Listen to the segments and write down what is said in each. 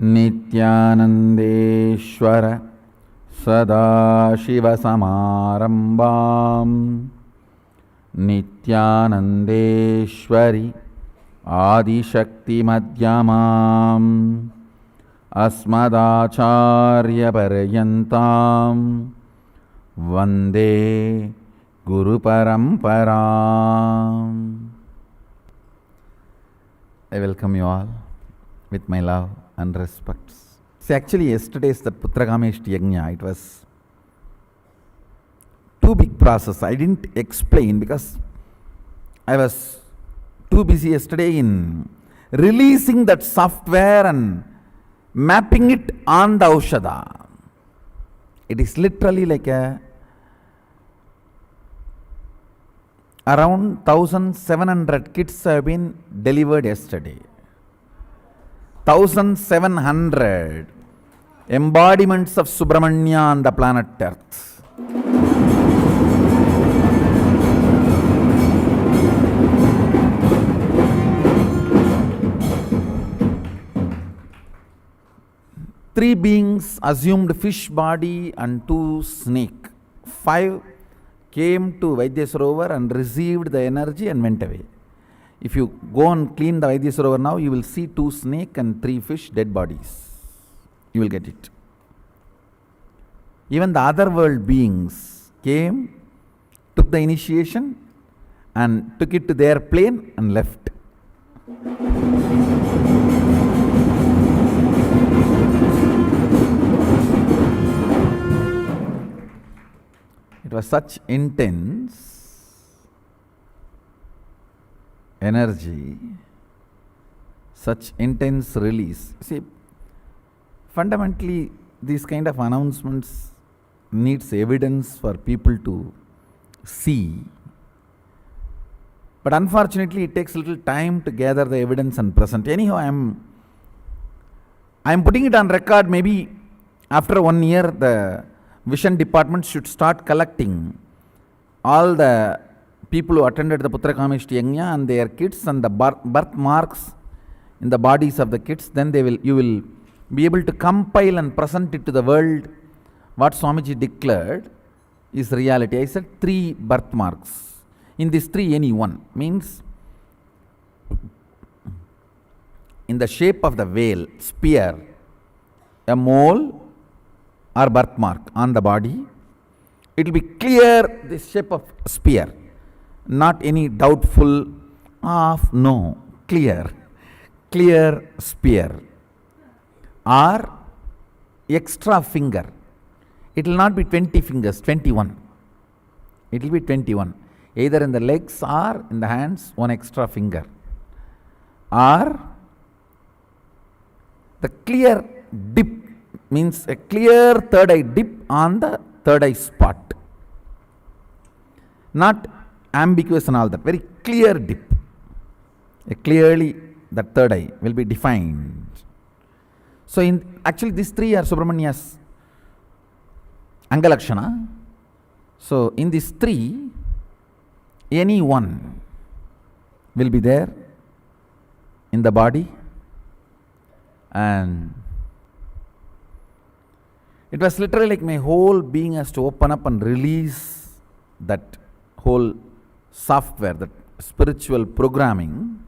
नित्यानन्देश्वर सदाशिवसमारम्भां नित्यानन्देश्वरि आदिशक्तिमध्यमाम् अस्मदाचार्यपर्यन्तां वन्दे गुरुपरम्पराम्. I welcome you all with my love and respects. See, actually yesterday's that Putrakameshti Yajna, it was too big process. I didn't explain because I was too busy yesterday in releasing that software and mapping it on the Aushadha. It is literally like around 1,700 kits have been delivered yesterday. 1,700 embodiments of Subramanya on the planet Earth. Three beings assumed fish body and 2 snake. 5 came to Vaidya Sarovar and received the energy and went away. If you go and clean the Vaidya Sarovar now, you will see 2 snake and 3 fish dead bodies. You will get it. Even the other world beings came, took the initiation and took it to their plane and left. It was such intense energy, such intense release. See, fundamentally, these kind of announcements needs evidence for people to see. But unfortunately, it takes a little time to gather the evidence and present. Anyhow, I am putting it on record. Maybe after 1 year, the Vision department should start collecting all the people who attended the Putrakameshti Yajna and their kids and the birthmarks in the bodies of the kids. Then you will be able to compile and present it to the world. What Swamiji declared is reality. I said 3 birthmarks. In these 3, any one means in the shape of the whale, spear, a mole or birthmark on the body. It will be clear, the shape of spear, not any doubtful of, no, clear spear, or extra finger. It will not be 20 fingers, 21. It will be 21, either in the legs or in the hands, 1 extra finger, or the clear dip, means a clear third eye dip on the third eye spot. Not ambiguous and all that, very clear dip. Clearly that third eye will be defined. So actually these 3 are Subramanya's Angalakshana. So in these 3, any one will be there in the body, and it was literally like my whole being has to open up and release that whole software, that spiritual programming.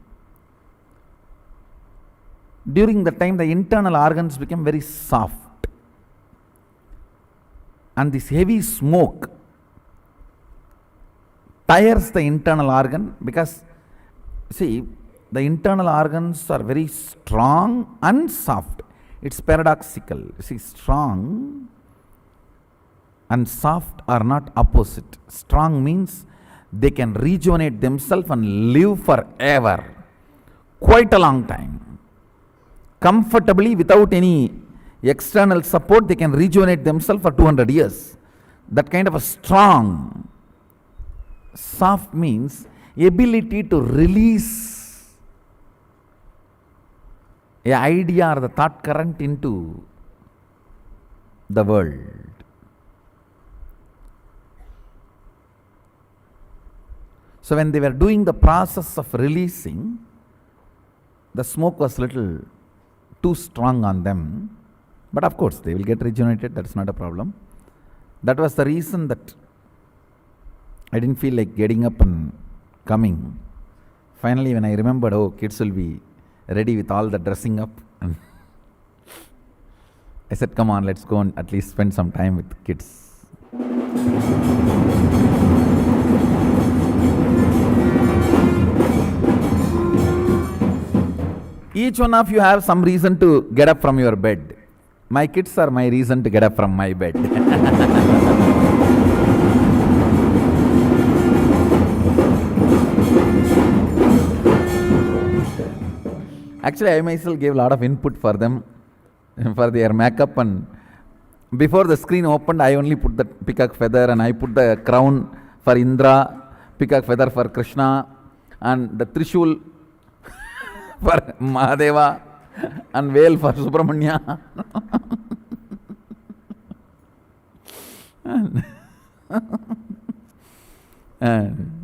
During the time, the internal organs became very soft. And this heavy smoke tires the internal organ because, see, the internal organs are very strong and soft. It's paradoxical. See, strong and soft are not opposite. Strong means they can rejuvenate themselves and live forever, quite a long time. Comfortably, without any external support, they can rejuvenate themselves for 200 years. That kind of a strong. Soft means ability to release an idea or the thought current into the world. So when they were doing the process of releasing, the smoke was little too strong on them. But of course, they will get rejuvenated, that's not a problem. That was the reason that I didn't feel like getting up and coming. Finally, when I remembered, oh, kids will be ready with all the dressing up, and I said, come on, let's go and at least spend some time with kids. Each one of you have some reason to get up from your bed. My kids are my reason to get up from my bed. Actually, I myself gave a lot of input for them, for their makeup, and before the screen opened, I only put the peacock feather, and I put the crown for Indra, peacock feather for Krishna, and the Trishul for Mahadeva, and veil for Subramanya. and